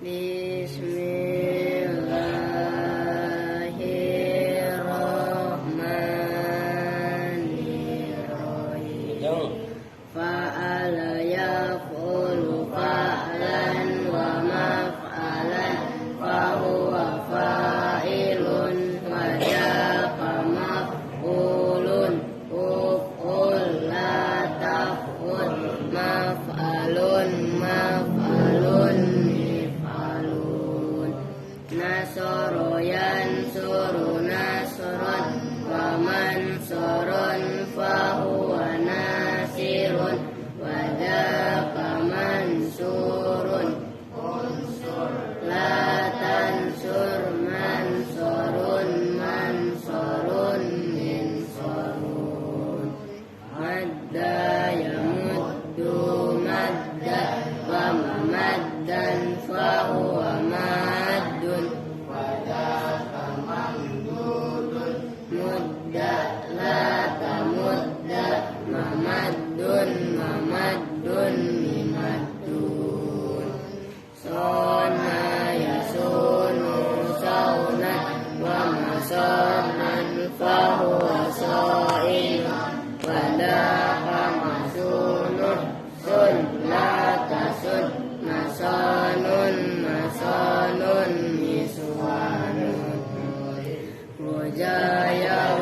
Bismillahirrahmanirrahim. Fa'ala yaf'ulu fa'lan wa maf'alan fahuwa fa'ilun wa ja'a maf'ulun uf'ul la taf'ul maf'alun maf'alun mif'alun nasoro yansuru nasron wa mansurun fahuwa nasirun wa ja'a mansurun unsur la tansur mansurun mansurun minsurun madda yamuddu madda wa mamaddan fahuwa maddun wa ja'a mamdudun mudda la tamudda mamaddun mamaddun mimaddun sona yasunu saunan wa masonan fahuwa so'inun wa daqa masunun sun la tasun masonun masonun miswanun mujaya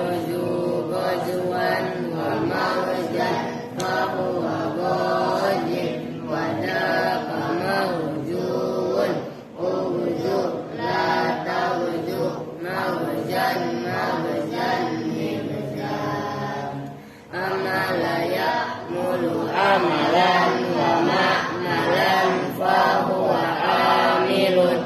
gojwan wa mawjan fahuwa gojin wa daqa mawjun uju la tawju mawjan mawjan mibjan amala ya'mulu amalan wa ma'malan fahuwa amilun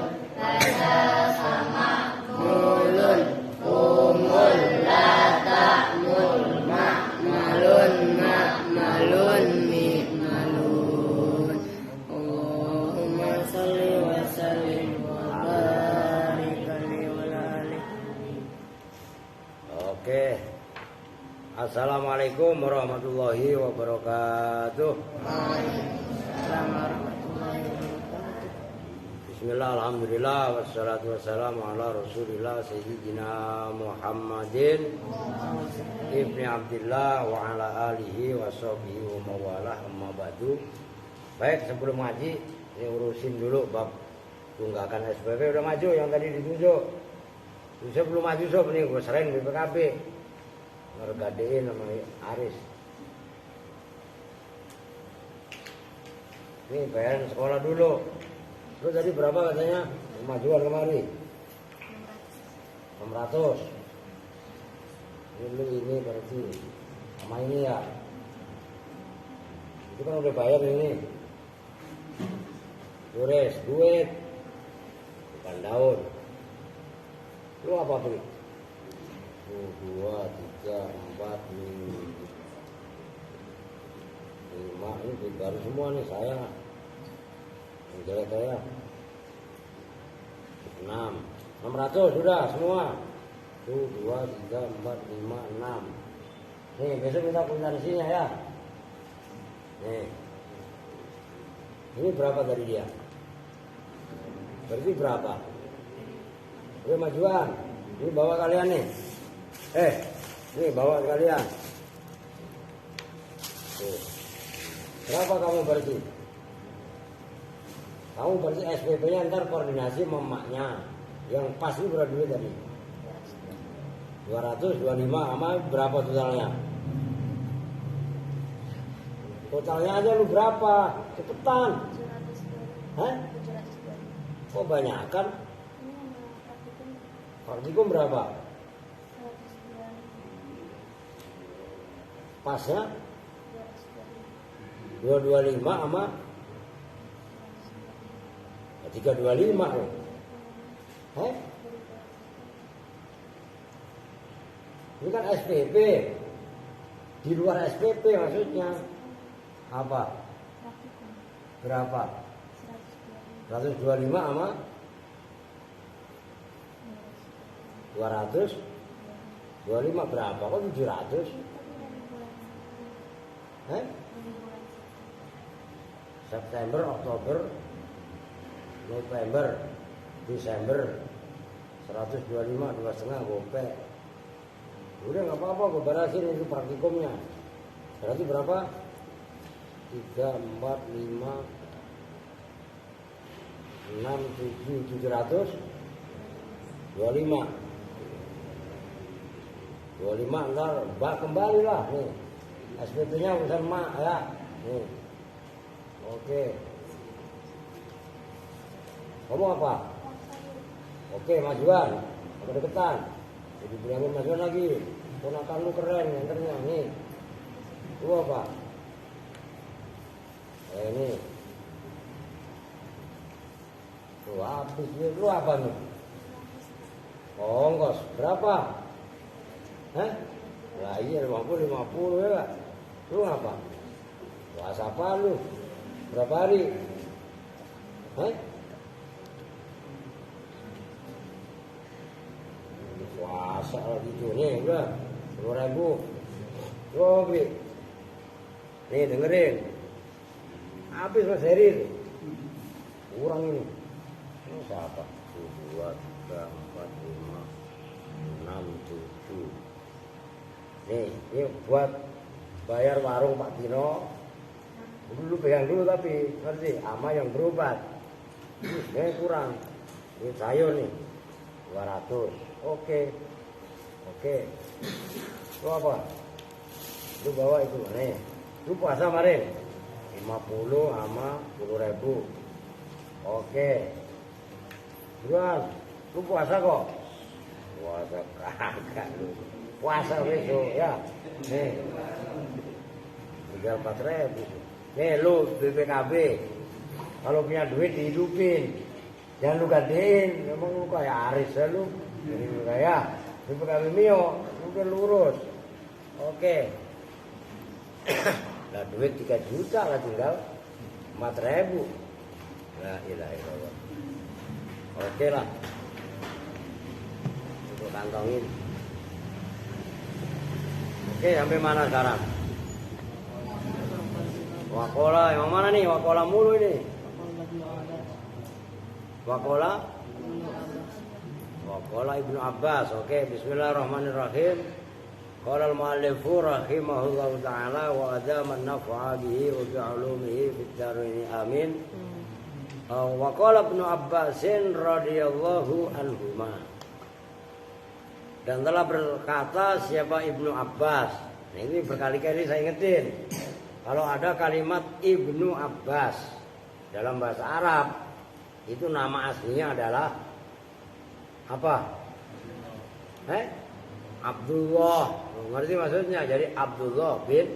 mulun umul la ta'mul ma'malun ma'malun mi'malun Allahumma salli wa sallim wa barik alaihi wa alihi. Oke. Assalamualaikum warahmatullahi wabarakatuh. Waalaikumsalam warahmatullahi wabarakatuh. Bismillah, alhamdulillah, wassalatu wassalamu ala rasulillah sayyidina Muhammadin ibni Abdillah wa ala alihi wa sahbihi wa mawalah amma ba'du. Baik, sebelum ngaji ini urusin dulu bab tunggakan SPP. Udah maju yang tadi ditunjuk. Sebelum maju sob nih gue serain BPKB ngergadein sama Aris. Ini bayaran sekolah dulu. Lu tadi berapa katanya kemajuan kemari? 600. Ini berarti sama ini ya. Itu kan udah bayar ini. Yures, duit. Bukan daun. Lu apa beli? 2, 3, 4, 5. Ini duit baru semua nih saya. Yang jelek saya 600 sudah semua. 1, 2, 3, 4, 5, 6. Nih besok minta kuitansinya ya. Nih. Ini berapa dari dia? Berarti berapa? Ini majuan. Ini bawa kalian nih. Ini bawa kalian. Tuh. Berapa kamu berarti? Kamu berarti SPP-nya ntar koordinasi sama emaknya. Yang pas itu berapa duit tadi? 225 sama berapa totalnya? Totalnya aja lu berapa? Cepetan. Hah? Kok banyak kan? Praktikum berapa? Pasnya? 225 sama 325 loh. Ini kan SPP. Di luar SPP maksudnya apa? Berapa? 125 sama 225 berapa? Kok 700? September, Oktober, November, Desember 125, 2,5 gope. Udah nggak apa-apa, gue barasin itu praktikumnya. Berarti berapa? 3, 4, 5, 6, 7, 700, 25. 25 ntar kembali lah nih. SPP-nya urusan mak ya. Nih. Oke. Kamu apa? Oke, majuan. Apa deketan? Jadi bilangin majuan lagi. Ponakan lu keren nganternya nih. Lu apa? Ini. Lu habis lu apa nih? Ongkos berapa? Hah? Lah iya 50 ya. Lu apa? Puasa apa lu? Berapa hari? Hah? Puasa lagi tuh nih udah 10.000. Gobi. Nih dengerin. Habis Mas Herir. Kurang ini. Ini siapa? 1, 2, 3, 4, 5, 6, 7. Nih, ini buat bayar warung Pak Tino. Dulu pegang dulu tapi ngerti, ama yang berobat. Ini kurang. Ini sayur nih. 200. Oke. Lu apa? Lu bawa itu nih. Lu puasa kemarin 50 sama 10.000. Oke. Buruan, lu puasa kok? Puasa kagak lu. Puasa besok ya. Nih. 3-4.000. Nih lu BPKB. Kalau punya duit dihidupin. Jangan lu gadein, emang lu kayak Aris ya lu. Jadi lu kayak BPKB Mio, mungkin lurus. Oke. Nah duit 3 juta lah tinggal 4.000. La ilaha illallah. Oke lah. Untuk kantongin. Oke, sampai mana sekarang? Wakola, yang mana nih? Wakola mulu ini. Wakola Ibnu Abbas. Oke, bismillahirrahmanirrahim. Qala al-mu'allifu rahimahullahu ta'ala wa adama an-naf'a bihi wa bi 'ulumihi fid dharain amin. Wa qala Ibnu Abbasin radhiyallahu anhuma. Dan telah berkata siapa Ibnu Abbas. Nah, ini berkali-kali saya ingetin. Kalau ada kalimat Ibnu Abbas dalam bahasa Arab, itu nama aslinya adalah apa? Abdullah. Ngerti maksudnya? Jadi Abdullah bin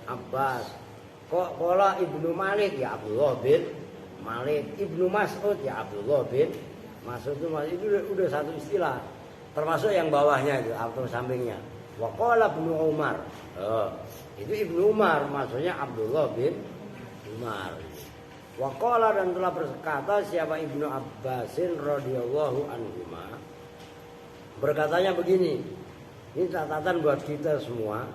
Abbas. Kok pola Ibnu Malik ya Abdullah bin Malik. Ibnu Mas'ud ya Abdullah bin Mas'ud itu udah satu istilah. Termasuk yang bawahnya itu atau sampingnya. Wa qala Ibnu Umar. Itu Ibnu Umar maksudnya Abdullah bin Umar. Wa qala dan telah berkata siapa Ibnu Abbasin radhiyallahu anhuma. Berkatanya begini. Ini catatan buat kita semua.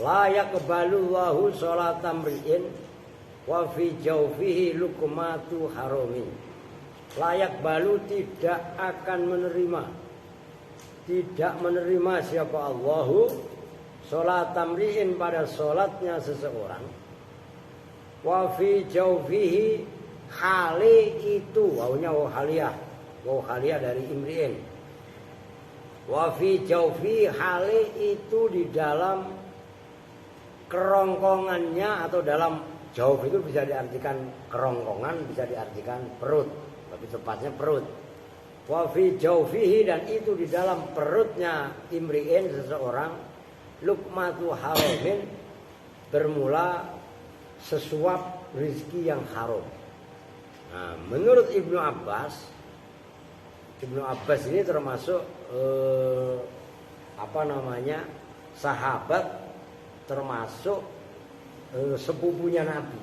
La yaqbalullahu sholatam ri'in wa fi jawfihi luqmatu haramin. Layak balu tidak akan menerima. Tidak menerima siapa Allahu sholat tamri'in pada sholatnya seseorang. Wa fi jawfihi hali itu wawunya wawhaliyah dari imri'in. Wa fi jawfi hali itu di dalam kerongkongannya atau dalam jawf itu bisa diartikan kerongkongan, bisa diartikan perut, tapi tepatnya perut. Wa fi jawfihi dan itu di dalam perutnya imri'in seseorang luqmatu haramin bermula sesuap rizki yang haram. Nah, menurut Ibnu Abbas ini termasuk sahabat, termasuk sepupunya Nabi.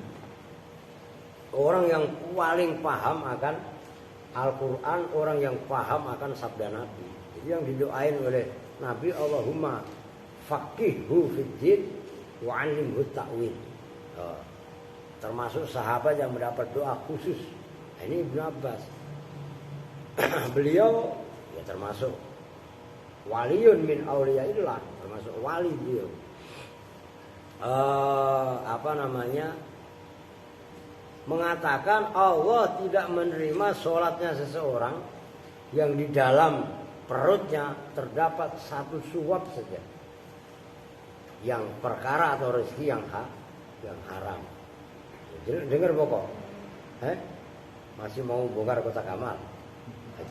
Orang yang paling paham akan Al-Quran, orang yang paham akan sabda Nabi. Jadi yang didoain oleh Nabi, Allahumma faqihhu fiddin wa 'allimhu ta'wil. Termasuk sahabat yang mendapat doa khusus. Nah, ini Ibnu Abbas. Beliau ya termasuk waliyun min auliyaillah, termasuk wali beliau. Mengatakan Allah tidak menerima sholatnya seseorang yang di dalam perutnya terdapat satu suap saja, yang perkara atau rezeki yang haram. Dengar pokok, masih mau bongkar kotak amal?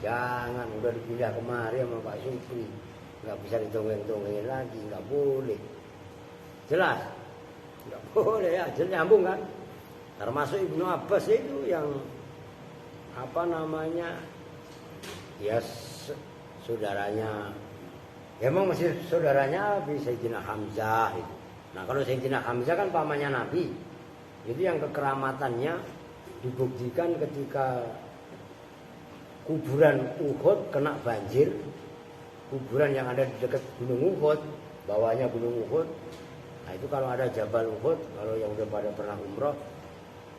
Jangan, udah dipindah kemari sama Pak Supri, nggak bisa ditongeng-tongengin lagi, nggak boleh. Jelas, nggak boleh ya, jelas nyambung kan? Termasuk Ibnu Abbas itu yang ya saudaranya, emang masih saudaranya Nabi Sayyidina Hamzah itu. Nah kalau Sayyidina Hamzah kan pamannya Nabi, jadi yang kekeramatannya dibuktikan ketika kuburan Uhud kena banjir, kuburan yang ada di dekat Gunung Uhud, bawahnya Gunung Uhud. Nah itu kalau ada Jabal Uhud, kalau yang udah pada pernah umroh,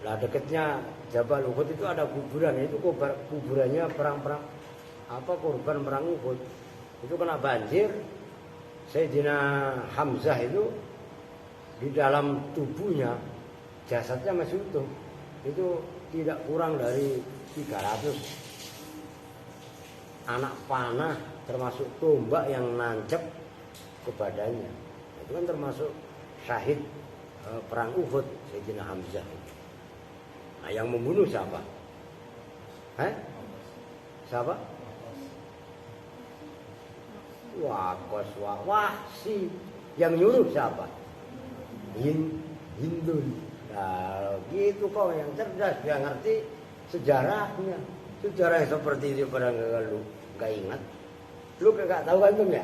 lah dekatnya Jabal Uhud itu ada kuburan, itu kuburannya korban perang Uhud. Itu kena banjir, Sayyidina Hamzah itu di dalam tubuhnya jasadnya masih utuh, itu tidak kurang dari 300 anak panah termasuk tombak yang nancep ke badannya. Itu kan termasuk syahid perang Uhud Sayyidina Hamzah. Nah yang membunuh siapa? Siapa? Wahsi. Yang nyuruh siapa? Hindun. Nah gitu kok yang cerdas, dia ngerti sejarahnya. Sejarah yang seperti itu pada lu gak ingat, lu gak tahu kan tuh ya?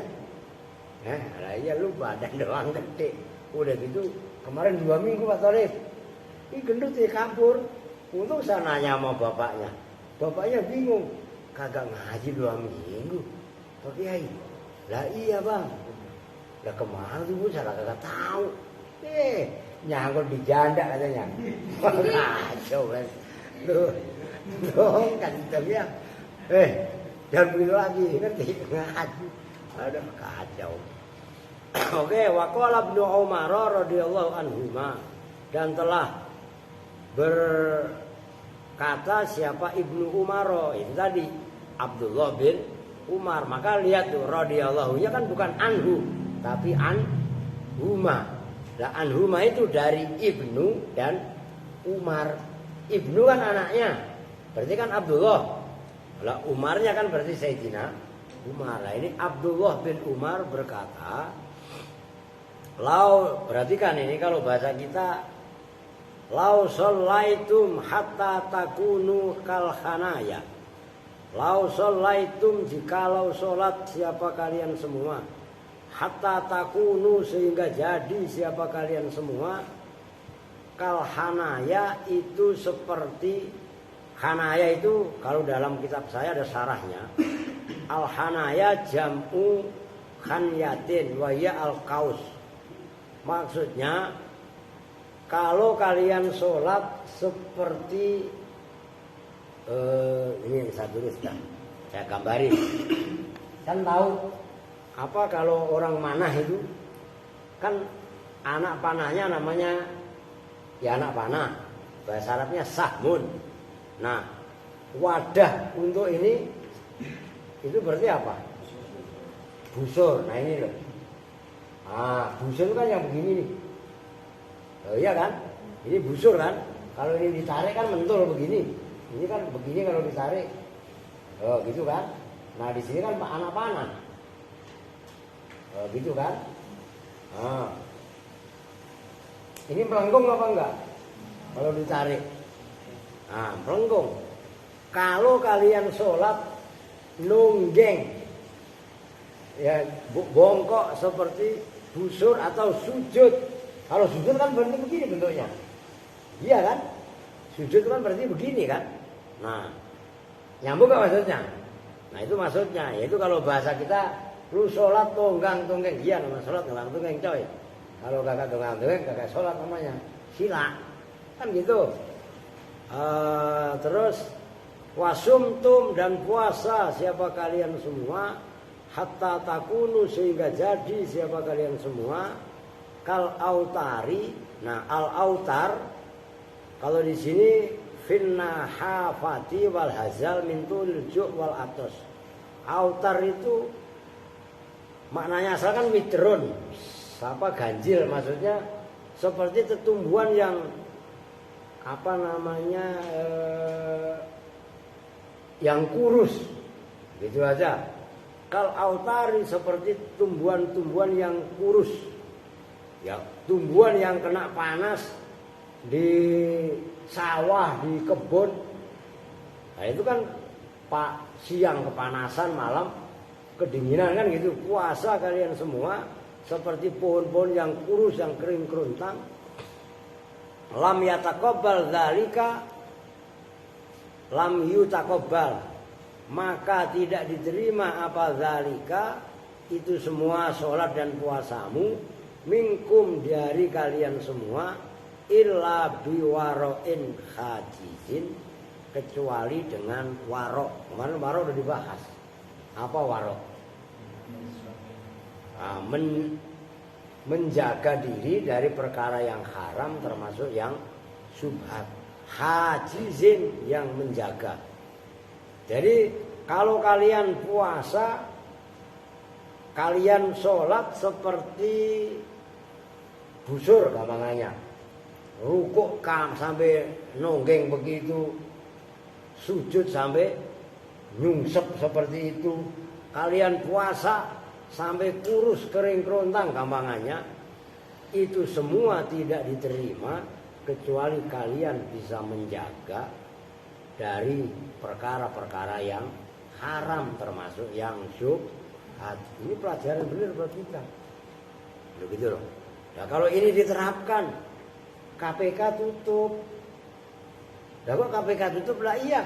Iya lu badan doang gede, udah gitu kemarin 2 minggu Pak Thalib, ini gendut dia kabur, untung saya nanya sama bapaknya bingung, kagak ngaji 2 minggu, Pak Kiai, lah iya bang, lah kemana tuh saya kagak tahu, nyangkut di janda katanya, kacau kan, dong kan dia jangan begitu lagi ngerti ngaji, aduh kacau. Oke, waqala Ibnu Umar radhiyallahu anhuma, dan telah berkata siapa Ibnu Umar itu tadi Abdullah bin Umar, maka lihat tuh radhiyallahu-nya kan bukan anhu tapi anhuma. Lah anhuma itu dari Ibnu dan Umar. Ibnu kan anaknya, berarti kan Abdullah. Lah Umarnya kan berarti Sayyidina Umar. Nah ini Abdullah bin Umar berkata, lau, berarti kan ini kalau bahasa kita, lau shallaitum hatta takunu kal khanaya. Lau shallaitum, jikalau sholat siapa kalian semua, hatta takunu, sehingga jadi siapa kalian semua, kal khanaya, itu seperti Hanaya itu kalau dalam kitab saya ada syarahnya. Al hanaya jam'u khanyatin wa ya al kaus. Maksudnya kalau kalian sholat seperti ini saya tulis kan, saya gambarin. Kan tahu apa kalau orang manah itu kan anak panahnya namanya ya anak panah. Bahasa Arabnya sahmun. Nah, wadah untuk ini itu berarti apa? Busur. Nah ini loh. Busur itu kan yang begini nih. Oh iya kan? Ini busur kan? Kalau ini ditarik kan mentul begini. Ini kan begini kalau ditarik. Oh gitu kan? Nah di sini kan anak panah. Oh gitu kan? Ini melengkung apa enggak? Kalau ditarik. Melengkung. Kalau kalian sholat nunggeng, ya bongkok seperti busur atau sujud. Kalau sujud kan berarti begini bentuknya, iya kan? Sujud kan berarti begini kan? Nah, nyambung gak maksudnya? Nah itu maksudnya, yaitu kalau bahasa kita, lu sholat tonggang-tonggeng, iya namanya sholat tonggang-tonggeng coy. Kalau kakak tonggang-tonggeng, kakak sholat namanya sila, kan gitu. Terus Wasumtum dan puasa siapa kalian semua, hatta takunu sehingga jadi siapa kalian semua, kal autari. Nah, al autar kalau di sini finna hafati wal hazal min tulil ju' wal atos. Autar itu maknanya asal kan widron, apa ganjil, maksudnya seperti tumbuhan yang apa namanya yang kurus, gitu aja. Kal autari seperti tumbuhan-tumbuhan yang kurus, ya tumbuhan yang kena panas di sawah, di kebun. Nah itu kan pak siang kepanasan, malam kedinginan kan gitu. Puasa kalian semua seperti pohon-pohon yang kurus, yang kering kerontang. Lam yataqabbal dzalika, lam yutaqabbal, maka tidak diterima apa dzalika itu semua sholat dan puasamu, minkum dari kalian semua, illa biwaro'in khajizin, kecuali dengan warok. Kemarin warok udah dibahas. Apa warok? Menjaga diri dari perkara yang haram termasuk yang syubhat. Hajizin yang menjaga. Jadi kalau kalian puasa, kalian sholat seperti busur gampangannya, rukuk sampai nonggeng begitu, sujud sampai nyungsep seperti itu. Kalian puasa sampai kurus kering kerontang gampangannya. Itu semua tidak diterima kecuali kalian bisa menjaga dari perkara-perkara yang haram termasuk yang syubhat. Ini pelajaran benar buat kita. Begitu loh. Nah kalau ini diterapkan, KPK tutup. Nah kok KPK tutup lah, iya.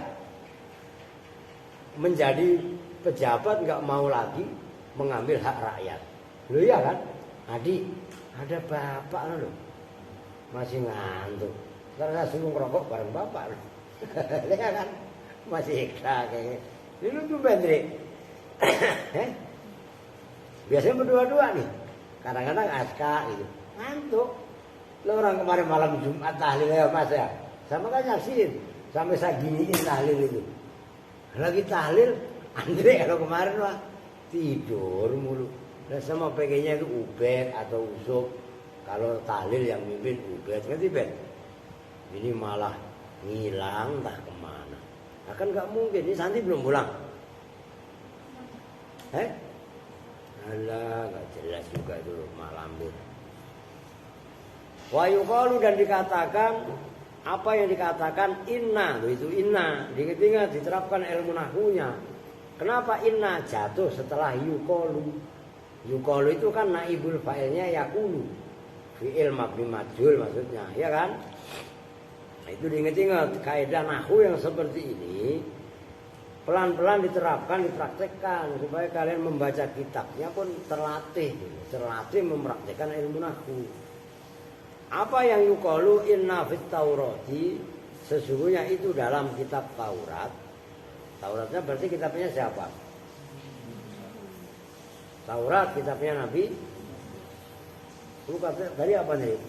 Menjadi pejabat nggak mau lagi mengambil hak rakyat. Loh iya kan? Adik, ada bapak loh. Masih ngantuk. Karena suruh ngerokok bareng bapak loh. Lihat kan? Masih ikhlas kayak gitu. Ini tuh Bendri. Biasanya berdua-dua nih. Kadang-kadang aska gitu. Ngantuk. Lo orang kemarin malam Jumat tahlil ya Mas ya. Sama kan nyaksiin. Sampai saya giniin tahlil itu. Lagi tahlil, Andre kalau kemarin mah tidur mulu. Dan sama pengennya itu Ubed atau Usuk. Kalau tahlil yang mimpin Ubed kan Ubed. Ini malah ngilang entah kemana. Nah kan gak mungkin. Ini Santi belum pulang. Alah gak jelas juga itu mak lampir. Wa yuqalu dan dikatakan, apa yang dikatakan inna, itu inna, diingat diterapkan ilmu nahwunya. Kenapa inna jatuh setelah yuqalu? Yuqalu itu kan naibul fa'ilnya yaqulu. Fi'il mabni majhul maksudnya, ya kan? Nah, itu diingat-ingat kaidah nahwu yang seperti ini pelan-pelan diterapkan, dipraktekkan supaya kalian membaca kitabnya pun terlatih mempraktekkan ilmu nahwu. Apa yang yuqalu inna fit taurati, sesungguhnya itu dalam kitab Taurat. Tauratnya berarti kitabnya siapa? Taurat kitabnya Nabi. Lu kata tadi apa nih?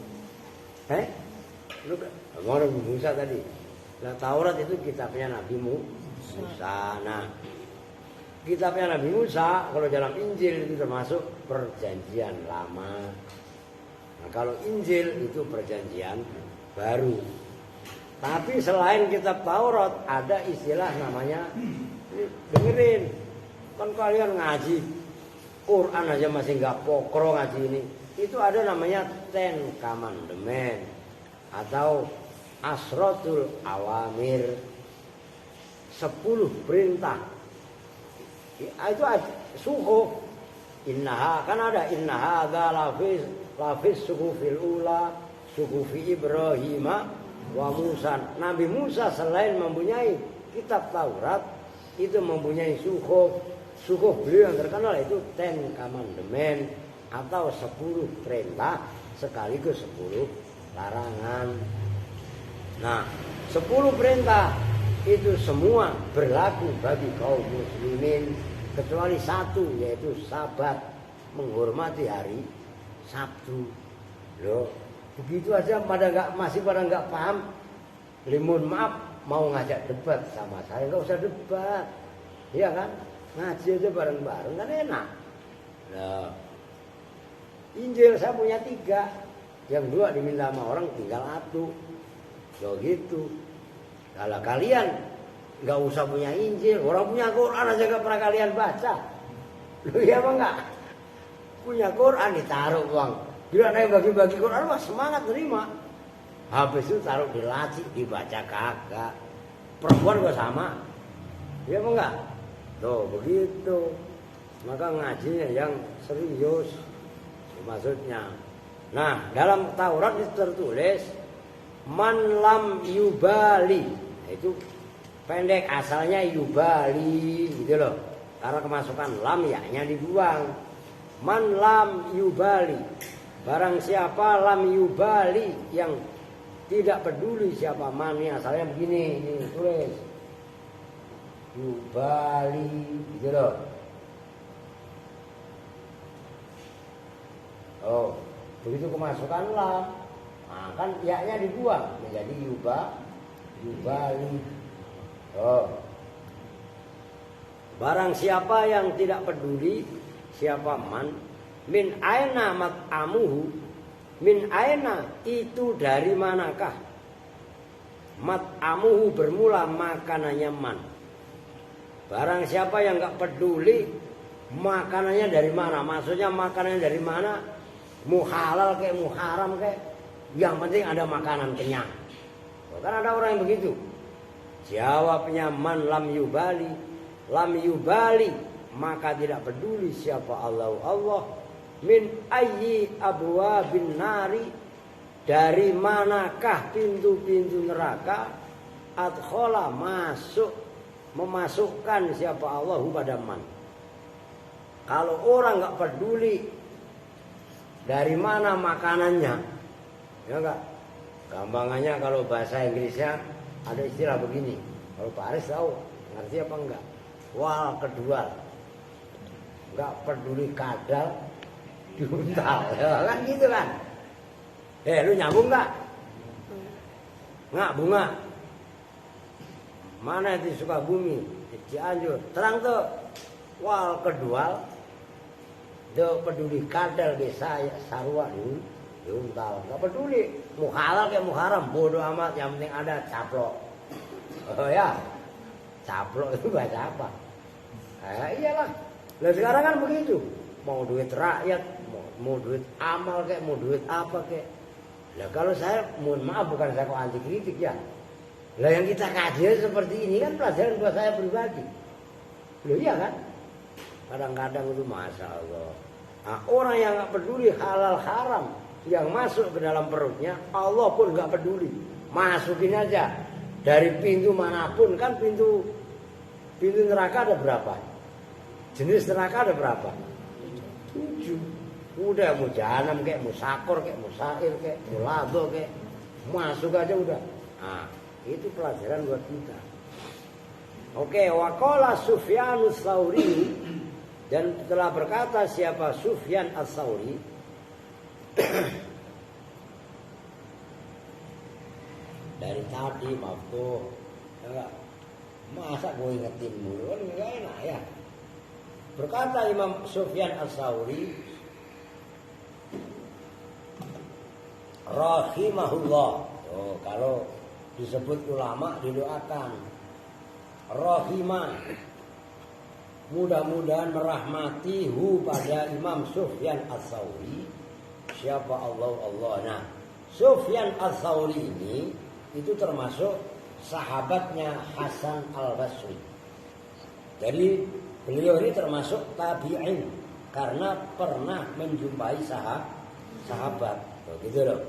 Lu ngomong Nabi Musa tadi. Nah, Taurat itu kitabnya Nabi Musa. Nah, kitabnya Nabi Musa kalau dalam Injil itu termasuk perjanjian lama. Nah, kalau Injil itu perjanjian baru. Tapi selain kitab Taurat ada istilah namanya, dengerin, kan kalian ngaji Quran aja masih nggak pokro ngaji ini. Itu ada namanya Ten Commandment atau Asratul Awamir, 10 perintah. Itu suhuf. Innaha, kan ada innaha ada lafis suhufil ula, suhufi Ibrahim wa Musa. Nabi Musa selain mempunyai kitab Taurat, itu mempunyai suhuf. Suhuf beliau yang terkenal itu Ten Commandment atau 10 perintah sekaligus 10 larangan. Nah, 10 perintah itu semua berlaku bagi kaum muslimin kecuali satu, yaitu Sabat, menghormati hari Sabtu. Loh, begitu aja masih pada nggak paham. Limun maaf, mau ngajak debat sama saya, nggak usah debat, iya kan? Ngaji aja bareng-bareng kan enak. Nah, Injil saya punya 3, yang 2 diminta sama orang, tinggal 1. Loh gitu. Kalau kalian nggak usah punya Injil, orang punya Quran aja nggak pernah kalian baca. Loh iya apa enggak? Punya Quran ditaruh uang. Bila naik bagi-bagi Quran mah semangat terima. Habis itu taruh di laci dibaca kagak. Perempuan gua sama. Iya apa enggak? Tuh begitu. Maka ngajinya yang serius maksudnya. Nah, dalam Taurat itu tertulis man lam yubali. Itu pendek, asalnya yubali gitu loh. Karena kemasukan lam ya-nya dibuang. Man lam yubali. Barang siapa lam yubali, yang tidak peduli siapa man, ini asalnya begini, ini tulis. Yubali gitu loh. Oh, begitu kemasukan lam, nah, kan ya-nya dibuang menjadi yubali. Oh. Barang siapa yang tidak peduli siapa man, min aina mat'amuhu, min aina itu dari manakah, mat'amuhu bermula makanannya man. Barang siapa yang enggak peduli makanannya dari mana, maksudnya makanannya dari mana, muhalal kayak muharam kayak, yang penting ada makanan kenyang. Kan ada orang yang begitu. Jawabnya man lam yubali, lam yubali, maka tidak peduli siapa Allah min ayyi abwabin nari, dari manakah pintu-pintu neraka, adkhala memasukkan siapa Allahu pada man. Kalau orang enggak peduli dari mana makanannya, ya enggak? Gampangannya kalau bahasa Inggrisnya ada istilah begini. Kalau Pak Aris tahu, ngerti apa enggak? Wal kedua, enggak peduli kadal diuntal, ya, kan gitu kan? Lu nyambung enggak? Enggak bunga. Mana di Sukabumi, di Cianjur, terang tuh. Wal kedua, do peduli kadal desa sarua diuntal, enggak peduli. Muhalal kayak muharam, bodoh amat, yang penting ada caplok. Oh ya, caplok itu baca apa? Iyalah. Nah sekarang kan begitu, mau duit rakyat, mau duit amal kayak, mau duit apa kayak. Nah kalau saya, mohon maaf bukan saya kok anti kritik ya. Lah yang kita kaji seperti ini kan pelajaran buat saya pribadi. Loh iya kan? Kadang-kadang itu masya Allah. Nah, orang yang nggak peduli halal haram yang masuk ke dalam perutnya, Allah pun nggak peduli, masukin aja dari pintu manapun. Kan pintu neraka ada berapa? Jenis neraka ada berapa? 7. Udah mau jahanam kayak, mau sakor kayak, mau sair kayak, mau lado kayak, masuk aja udah. Nah, itu pelajaran buat kita. Oke, waqala Sufyanus Tsauri, dan telah berkata siapa Sufyan Ats-Tsauri, dari tadi waktu enggak, masa gue ingetin mulu kan enggak enak ya. Berkata Imam Sufyan Ats-Tsauri rahimahullah. Oh, kalau disebut ulama didoakan rahimah, mudah-mudahan merahmati pada Imam Sufyan Ats-Tsauri siapa Allah. Nah, Sufyan Ats-Tsauri ini itu termasuk sahabatnya Hasan Al-Basri. Jadi beliau ini termasuk tabi'in karena pernah menjumpai sahabat. Begitu loh.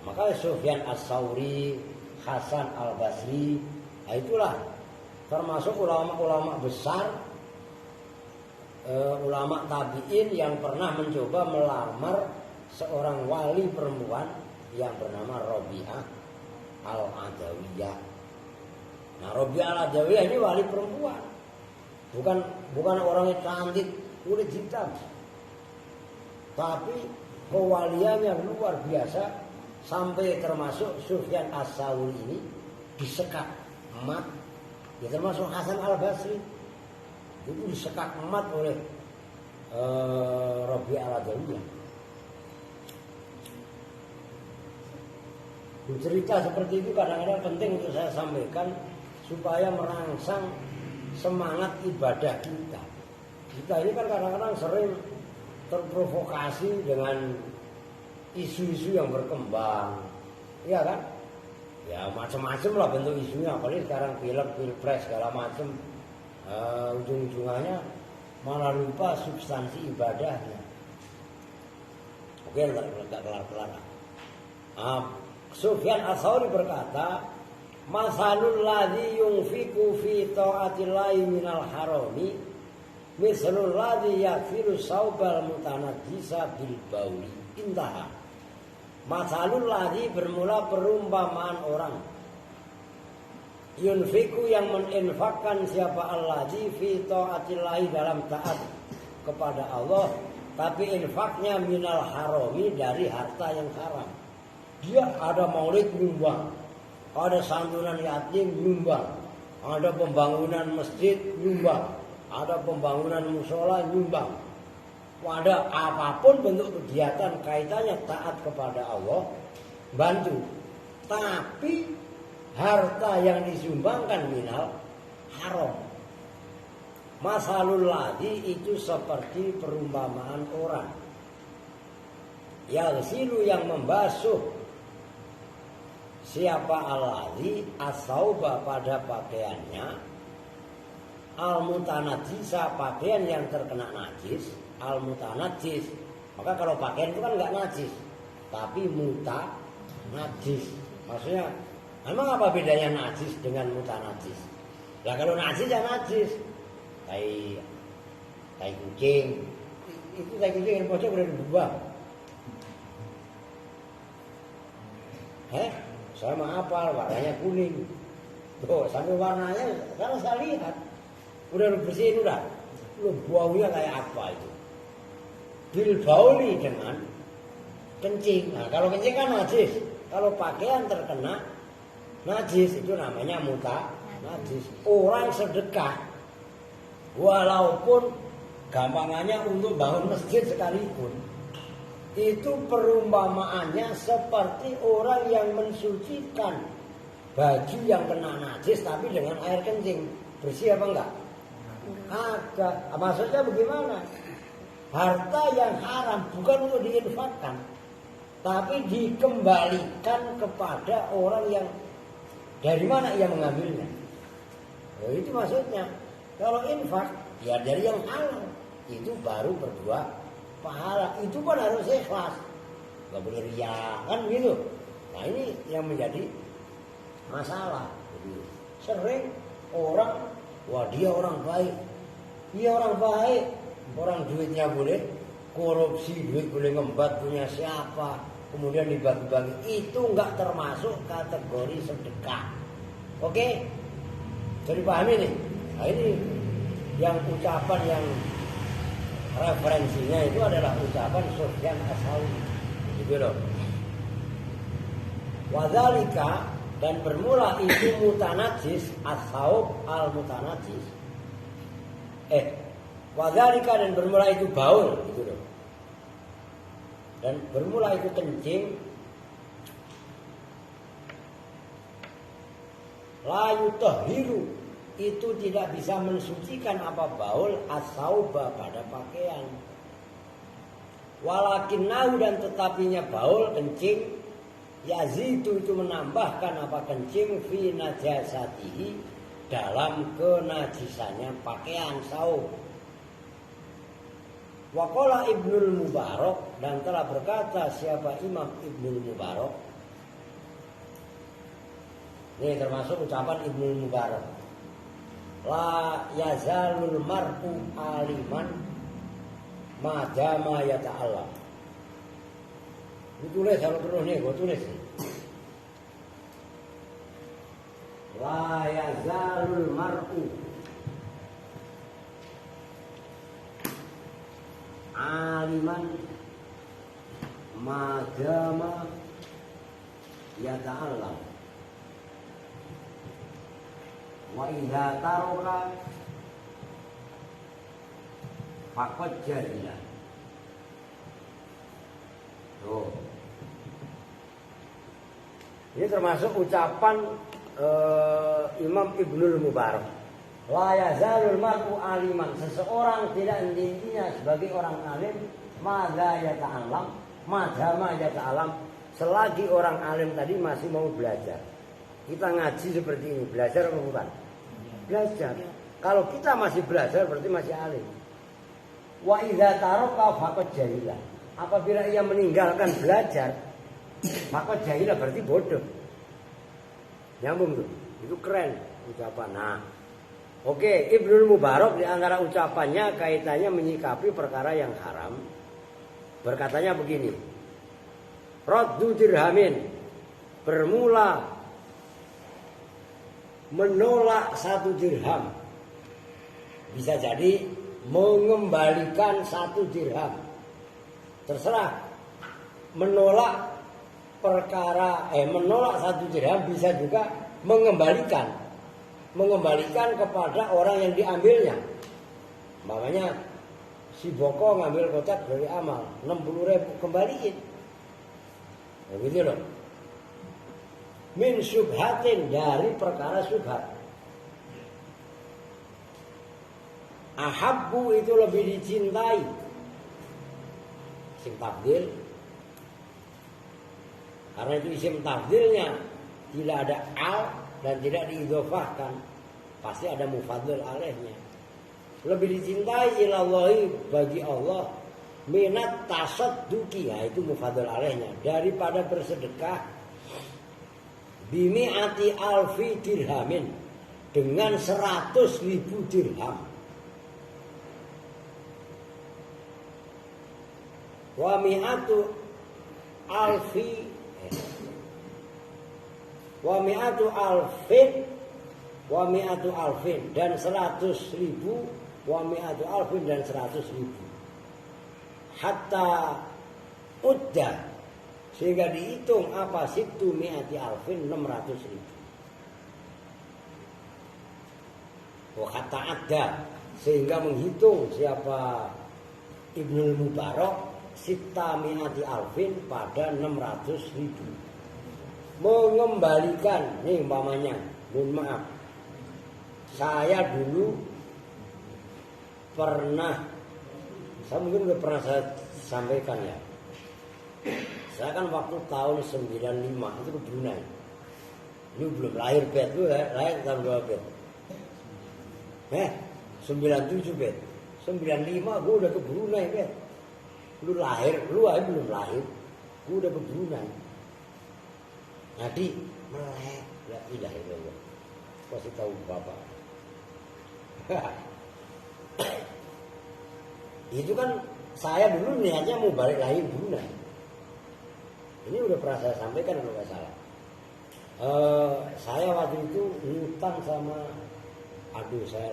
Maka Sufyan Ats-Tsauri, Hasan Al-Basri, nah itulah termasuk ulama-ulama besar, ulama tabi'in yang pernah mencoba melamar seorang wali perempuan yang bernama Rabi'ah Al-Adawiyah. Nah, Rabi'ah al-Adawiyah ini wali perempuan. Bukan orangnya cantik, kulit hitam. Tapi kewaliannya luar biasa sampai termasuk Sufyan As-Sauri ini disekak emat. Ya termasuk Hasan Al-Basri itu disekak emat oleh Rabi'ah al-Adawiyah. Cerita seperti itu kadang-kadang penting untuk saya sampaikan supaya merangsang semangat ibadah kita. Kita ini kan kadang-kadang sering terprovokasi dengan isu-isu yang berkembang, iya kan? Ya macam-macam lah bentuk isunya, apalagi sekarang film, pilpres segala macam, ujung-ujungannya malah lupa substansi ibadahnya. Oke, nggak kelar-kelar. Sufyan Ats-Tsauri berkata, "Masalul ladzi yunfiqu fi ta'atillahi minal harami mislul ladzi yakfiru saubal mutanajjisa bil bauli." Intaha. Masalul ladzi bermula perumpamaan orang yunfiqu yang menginfakkan siapa alladzi fi ta'atillahi dalam taat kepada Allah, tapi infaknya minal harami dari harta yang haram. Dia ada maulid nyumbang, ada santunan yatim nyumbang, ada pembangunan masjid nyumbang, ada pembangunan musola nyumbang. Ada apapun bentuk kegiatan kaitannya taat kepada Allah, bantu. Tapi harta yang disumbangkan minal haram. Masalul ladzi itu seperti perumpamaan orang yaghsilu yang membasuh siapa alladzi as-sauba pada pakaiannya, al-mutanajjisa pakaian yang terkena najis, al-mutanajjis. Maka kalau pakaian itu kan enggak najis, tapi mutanajjis. Maksudnya, memang apa bedanya najis dengan mutanajjis? Lah kalau najis ya najis. Tai kucing. Itu tai kucing yang pojok udah dibuang. Sama apa warnanya kuning. Tuh, sampai warnanya kalau saya lihat udah lu bersihin udah. Lu baunya kayak apa itu? Bil bauli dengan kencing. Nah, kalau kencing kan najis. Kalau pakaian terkena najis itu namanya najis. Orang sedekah walaupun gampangannya untuk bangun masjid sekalipun, itu perumpamaannya seperti orang yang mensucikan baju yang kena najis tapi dengan air kencing. Bersih apa enggak? Agak. Maksudnya bagaimana? Harta yang haram bukan untuk diinfakkan, tapi dikembalikan kepada orang yang dari mana ia mengambilnya. Oh, itu maksudnya. Kalau infak ya dari yang halal, itu baru berdua pahala. Itu pun harus ikhlas, nggak boleh riya kan gitu. Nah ini yang menjadi masalah. Jadi sering orang, wah dia orang baik, dia orang baik, orang duitnya boleh korupsi, duit boleh ngembat punya siapa, kemudian dibagi-bagi, itu nggak termasuk kategori sedekah. Oke, jadi pahami nih. Nah ini yang ucapan yang referensinya itu adalah ucapan Sufyan Ats-Tsauri. Gitu loh. Wadzalika dan bermula itu mutanajjis as-saub al-mutanajjis. Wadzalika dan bermula itu baul gitu loh. Dan bermula itu kencing la yutahhiru itu tidak bisa mensucikan apa baul as-sauba pada pakaian. Walakinnahu dan tetapinya baul kencing yazidu itu menambahkan apa kencing fi najasatihi dalam kenajisannya pakaian saub. Waqala Ibnul Mubarak dan telah berkata siapa Imam Ibnul Mubarak. Ini termasuk ucapan Ibnul Mubarak. La yazalul mar'u aliman madama yata'allam. Ini tulis kalau terus nih, gue tulis nih. La yazalul mar'u aliman madama yata'allam wa idza taraka faqad jahila. Tuh. Ini termasuk ucapan Imam Ibnul Mubarak. La yazalul mar'u aliman, seseorang tidak intinya sebagai orang alim madza yata'allam, madama yata'allam, selagi orang alim tadi masih mau belajar. Kita ngaji seperti ini, belajar apa bukan? Belajar. Kalau kita masih belajar berarti masih alim. Wa idza taraka faqad jahila. Apabila ia meninggalkan belajar, maka jahila berarti bodoh. Nyambung tuh. Itu keren ucapan. Nah, oke, Ibnul Mubarak di antara ucapannya kaitannya menyikapi perkara yang haram. Berkatanya begini. Raddu dirhamin, bermula menolak 1 dirham. Bisa jadi mengembalikan 1 dirham. Terserah. Menolak perkara menolak 1 dirham, bisa juga mengembalikan kepada orang yang diambilnya. Makanya si Boko ngambil kotak dari amal 60.000 kembaliin. Begitu loh. Min syubhatin, dari perkara syubhat. Ahabbu itu lebih dicintai. Isim tafdil. Karena itu isim tafdilnya tidak ada al dan tidak diidhofahkan, pasti ada mufadhal alaihnya. Lebih dicintai ilallahi, bagi Allah, minat tasadduqi, itu mufadhal alaihnya, daripada bersedekah bimi'ati alfi dirhamin, dengan 100.000 dirham. Wa mi'atu alfi wa mi'atu alfin dan 100.000, wa mi'atu alfin dan 100.000, hatta udda, sehingga dihitung apa situ mi'ati alfin 600.000. Wa hatta adda, sehingga menghitung siapa Ibnul Mubarak sita mi'ati alfin pada 600.000. Mengembalikan, nih umpamanya, mohon maaf, saya dulu pernah, saya mungkin udah pernah saya sampaikan ya, saya kan waktu tahun 95 itu ke Brunei. Ini belum lahir bet, lu lahir tahun berapa bet? 97 bet, 95 gue udah ke Brunei bet. Lu aja belum lahir, gue udah ke Brunei. Jadi melek, ya tidak itu, pasti tahu bapak. Itu kan saya dulu niatnya mau balik lagi Brunei. Ini udah pernah saya sampaikan kalau nggak salah. Saya waktu itu ngutang sama aduh saya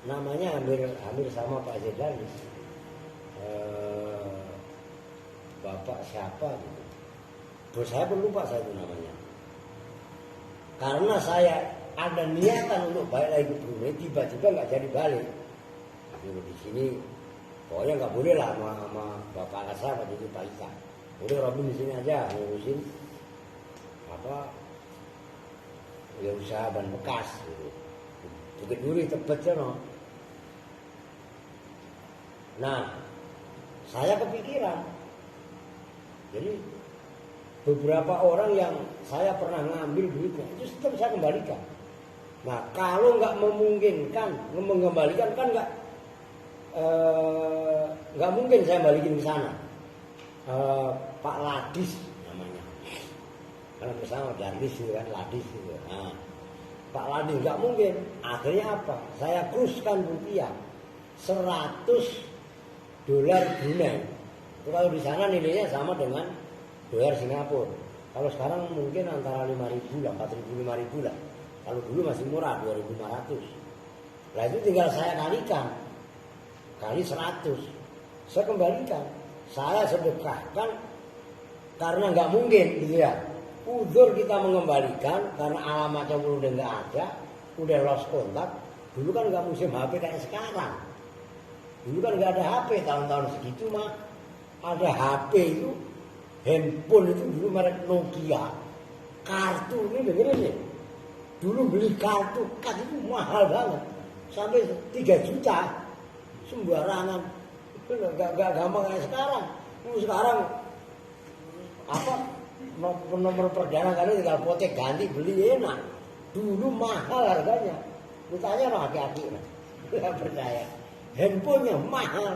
namanya hampir sama Pak Zedanis. Bapak siapa gitu. Bos saya pun lupa saya itu namanya. Karena saya ada niatan untuk balik lagi ke Brunei, tiba-tiba nggak jadi balik. Di sini pokoknya nggak boleh lah sama bapak angkat saya waktu itu Pak Ika. Udah Robin di sini aja ngurusin apa ya usaha ban bekas. Gitu. Bukit Duri Tebet no. Nah, saya kepikiran. Jadi beberapa orang yang saya pernah ngambil duitnya itu tetap saya kembalikan. Nah, kalau nggak memungkinkan mengembalikan kan nggak mungkin saya balikin ke sana. Pak Ladis namanya. Kalau bersama Darlis itu kan Ladis itu. Nah, Pak Ladis nggak mungkin. Akhirnya apa? Saya kruskan rupiah 100 dolar Brunei. Itu kalau di sana nilainya sama dengan dolar Singapura. Kalau sekarang mungkin antara 5.000 lah, 4.000, 5.000 lah. Kalau dulu masih murah 2.500. Nah itu tinggal saya kalikan, kali 100, saya kembalikan, saya sedekahkan karena nggak mungkin gitu ya. Udur kita mengembalikan karena alamatnya udah nggak ada, udah lost kontak. Dulu kan nggak musim HP kayak sekarang. Dulu kan nggak ada HP tahun-tahun segitu mah. Ada HP itu, handphone itu dulu merek Nokia. Kartu ini dengerin nih. Dulu beli kartu kad itu mahal banget, sampai 3 juta sembarangan. Itu nggak gampang kayak sekarang. Sekarang apa nomor perdana kali tinggal potek ganti beli enak. Dulu mahal harganya. Lu tanya lo aki-aki, nggak percaya. Handphonenya mahal.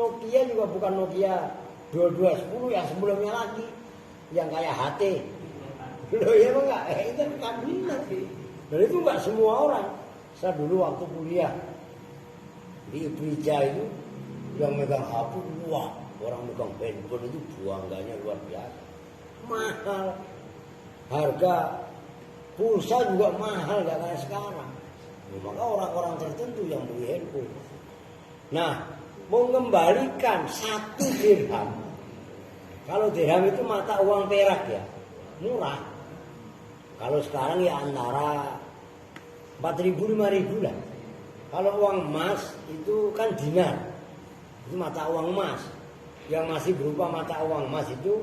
Nokia juga bukan Nokia 2210 yang sebelumnya lagi, yang kayak HT. Loh ya enggak, itu kan benar. Dan itu enggak semua orang. Saya dulu waktu kuliah di Ibrija itu yang megang HP, wah orang megang handphone itu buangganya luar biasa. Mahal. Harga pulsa juga mahal, gak kayak sekarang. Maka orang-orang tertentu yang beli handphone. Nah, mengembalikan 1 dirham. Kalau dirham itu mata uang perak ya, murah. Kalau sekarang ya antara 4.000 5.000 lah. Kalau uang emas itu kan dinar, itu mata uang emas. Yang masih berupa mata uang emas itu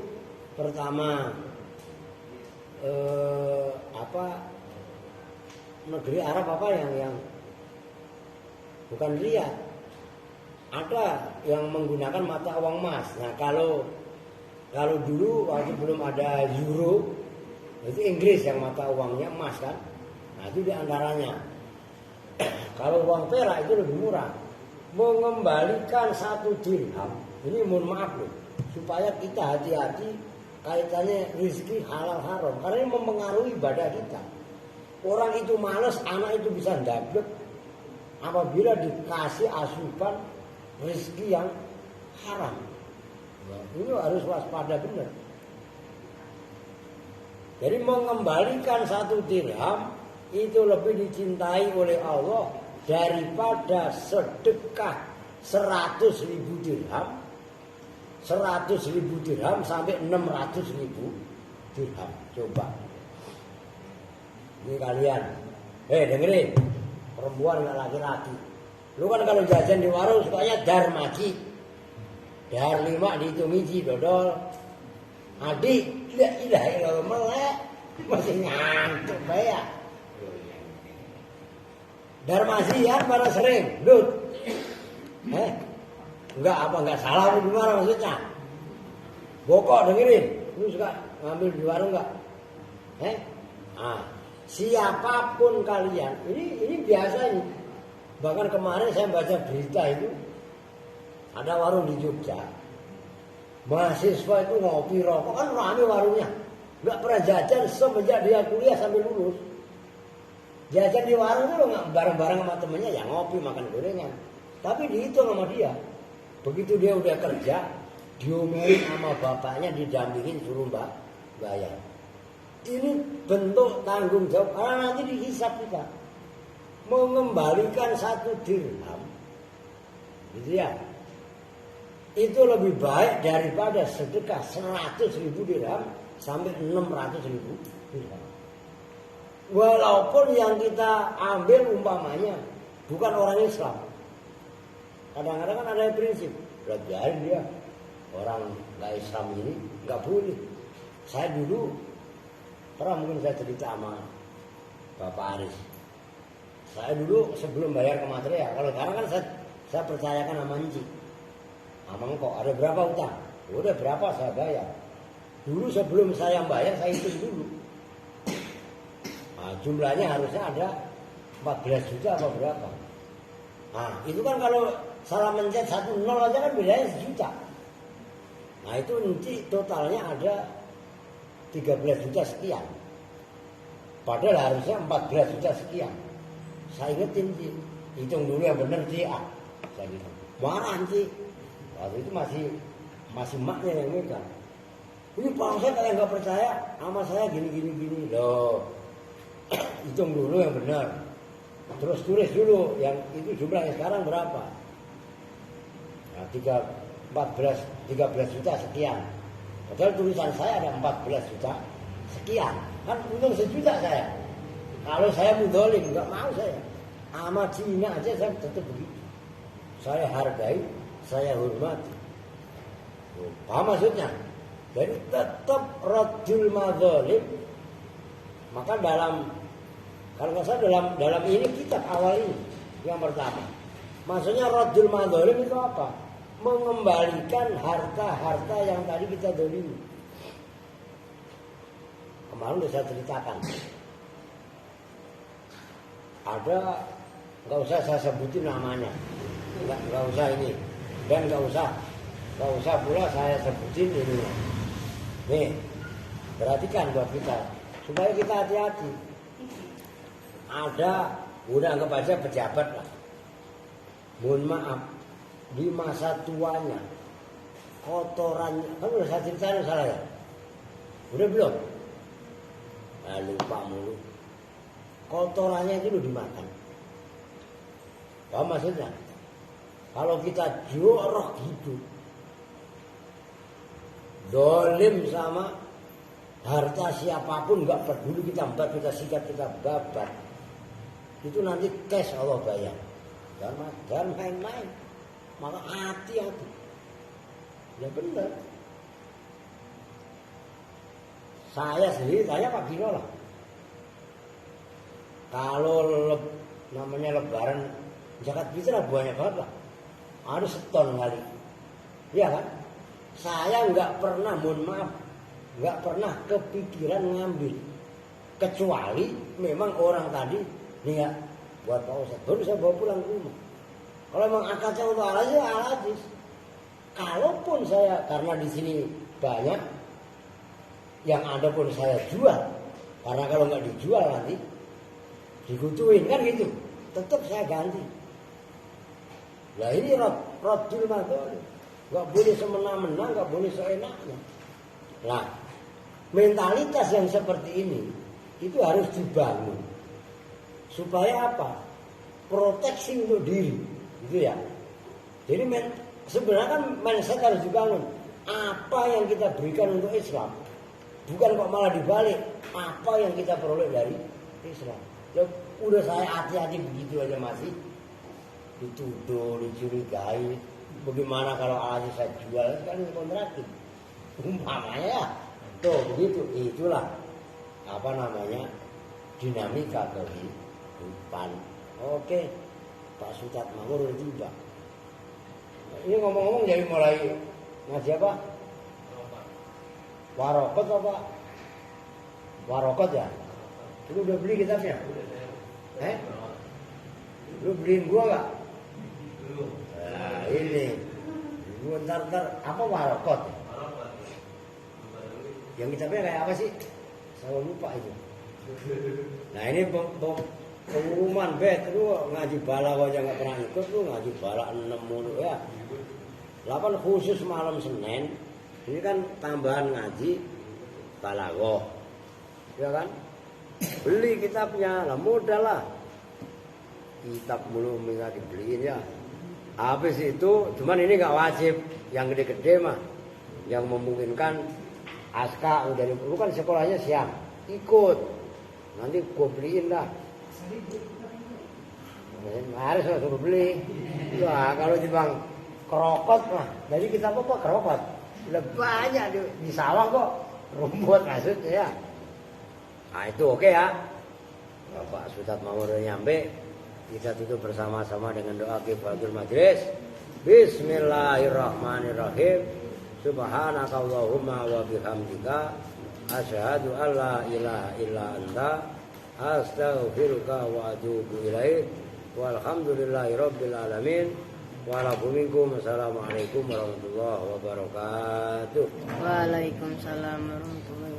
pertama negeri Arab apa yang bukan Riyadh. Ada yang menggunakan mata uang emas. Nah kalau dulu waktu belum ada euro, itu Inggris yang mata uangnya emas kan. Nah itu diantaranya. Kalau uang perak itu lebih murah. Mengembalikan 1 dirham, ini mohon maaf loh, supaya kita hati-hati kaitannya rezeki halal haram, karena ini mempengaruhi ibadah kita. Orang itu malas, anak itu bisa ndablek apabila dikasih asupan rezeki yang haram. Nah, ini harus waspada benar. Jadi mengembalikan 1 dirham itu lebih dicintai oleh Allah daripada sedekah 100.000 dirham. 100.000 dirham sampai 600.000 dirham. Coba. Ini kalian. Dengerin. Perempuan nggak laki-laki. Lu kan kalau jajan di warung sukanya dar maki. Dar 5 dihitung biji dodol. Adik, tidak melek. Masih ngantuk ya. Dar masihan pada sering. Dud. Enggak salah gimana maksudnya? Bokok dengerin. Lu suka ngambil di warung enggak? Siapapun kalian, ini biasa ini. Bahkan kemarin saya baca berita itu, ada warung di Jogja, mahasiswa itu ngopi rokok, kan rame warungnya, nggak pernah jajan semenjak dia kuliah sampai lulus. Jajan di warung itu nggak bareng-bareng sama temennya, ya ngopi makan gorengan. Tapi dihitung sama dia, begitu dia udah kerja, diomelin sama bapaknya, didampingin suruh bayar. Ini bentuk tanggung jawab, karena nanti dihisap kita. Mengembalikan 1 dirham, gitu ya, itu lebih baik daripada sedekah 100.000 dirham sampai 600.000 dirham. Walaupun yang kita ambil umpamanya bukan orang Islam. Kadang-kadang kan ada prinsip, biarin dia orang nggak Islam ini nggak boleh. Saya dulu pernah mungkin saya cerita sama Bapak Aris. Saya dulu sebelum bayar ke material, kalau sekarang kan saya percayakan sama Enci. Amang kok ada berapa utang? Udah berapa saya bayar. Dulu sebelum saya bayar saya hitung dulu. Nah, jumlahnya harusnya ada 14 juta apa berapa. Nah itu kan kalau salah mencet 1 nol aja kan bedanya 1 juta. Nah itu nanti totalnya ada 13 juta sekian. Padahal harusnya 14 juta sekian. Saya ingetin sih, hitung dulu yang benar sih. Saya bilang, marah sih. Waktu itu masih maknya yang megang. Ini Pak Ustadz kayak nggak percaya sama saya gini. Loh, hitung dulu yang benar. Terus tulis dulu yang itu jumlahnya sekarang berapa. Nah, 13 juta sekian. Padahal tulisan saya ada 14 juta sekian. Kan untung sejuta saya. Kalau saya mudzalim, nggak mau saya. Sama Cina aja saya tetap begitu. Saya hargai, saya hormati. Paham maksudnya? Jadi tetap raddul madzalim. Maka kalau nggak salah dalam ini kitab awal ini yang pertama. Maksudnya raddul madzalim itu apa? Mengembalikan harta-harta yang tadi kita dolimi. Kemarin sudah saya ceritakan. Ada, nggak usah saya sebutin namanya, nggak usah ini, dan nggak usah pula saya sebutin ini. Nih, perhatikan buat kita, supaya kita hati-hati. Ada, udah anggap aja pejabat lah. Mohon maaf, di masa tuanya, kotorannya, kan udah saya ceritain salah ya? Udah belum? Lupa mulu. Kotorannya itu dimakan. Paham maksudnya? Kalau kita jorok hidup, dolim sama harta siapapun, nggak peduli kita embat, kita sikat, kita babat, itu nanti cash Allah bayar. Jangan main-main. Maka hati-hati. Ya benar. Saya sendiri tanya Pak Gino lah. Kalau namanya lebaran zakat fitrah banyak banget lah. Ada seton kali. Iya kan? Saya nggak pernah, mohon maaf, nggak pernah kepikiran ngambil. Kecuali memang orang tadi, nih ya, buat Pak Ustadz, baru saya bawa pulang ke rumah. Kalau memang akadnya untuk al-aziz. Kalaupun saya, karena di sini banyak, yang ada pun saya jual. Karena kalau nggak dijual nanti dikutuin kan gitu, tetap saya ganti. Nah ini raddul madzalim, nggak boleh semena-mena, nggak boleh seenaknya. Nah mentalitas yang seperti ini itu harus dibangun supaya apa? Proteksi untuk diri, gitu ya. Jadi sebenarnya kan mindset harus dibangun. Apa yang kita berikan untuk Islam, bukan kok malah dibalik. Apa yang kita peroleh dari Islam. Ya, udah saya hati-hati begitu aja masih dituduh, dicurigai. Bagaimana kalau alatnya saya jual kan kontrakin. Umpamanya ya. Tuh begitu. Itulah apa namanya dinamika kehidupan. Oke, Pak Sutat Makmur udah tiba. Ini ngomong-ngomong jadi mulai ngaji apa? Warokot apa? Warokot ya? Lu udah beli kitabnya? Lu beliin gua gak? Nah ini gua ntar apa warokot ya? Yang kitabnya kayak apa sih? Saya lupa itu. Nah ini pengumuman bet, lu ngaji bala aja gak pernah ikut, lu ngaji bala 6 mulu ya. 8 khusus malam Senin. Ini kan tambahan ngaji balaghah. Ya kan? Beli kitabnya, lah modal lah. Kitab belum bisa dibeliin ya. Habis itu, cuman ini nggak wajib. Yang gede-gede mah, yang memungkinkan aska udah lu kan sekolahnya siang, ikut. Nanti gua beliin dah. Harus suruh beli. Wah kalau bang kerokot mah, jadi kita apa kerokot? Udah banyak di sawah kok, rumput maksudnya ya. Nah itu oke ya. Bapak Sutat Makmur nyampe, kita tutup bersama-sama dengan doa kifaratul majlis. Bismillahirrahmanirrahim. Subhanakallahumma wa bihamdika asyhadu an la ilaha illa anta astaghfiruka wa atubu ilaik. Walhamdulillahirabbil alamin. Assalamualaikum warahmatullahi wabarakatuh. Waalaikumsalam warahmatullahi wabarakatuh.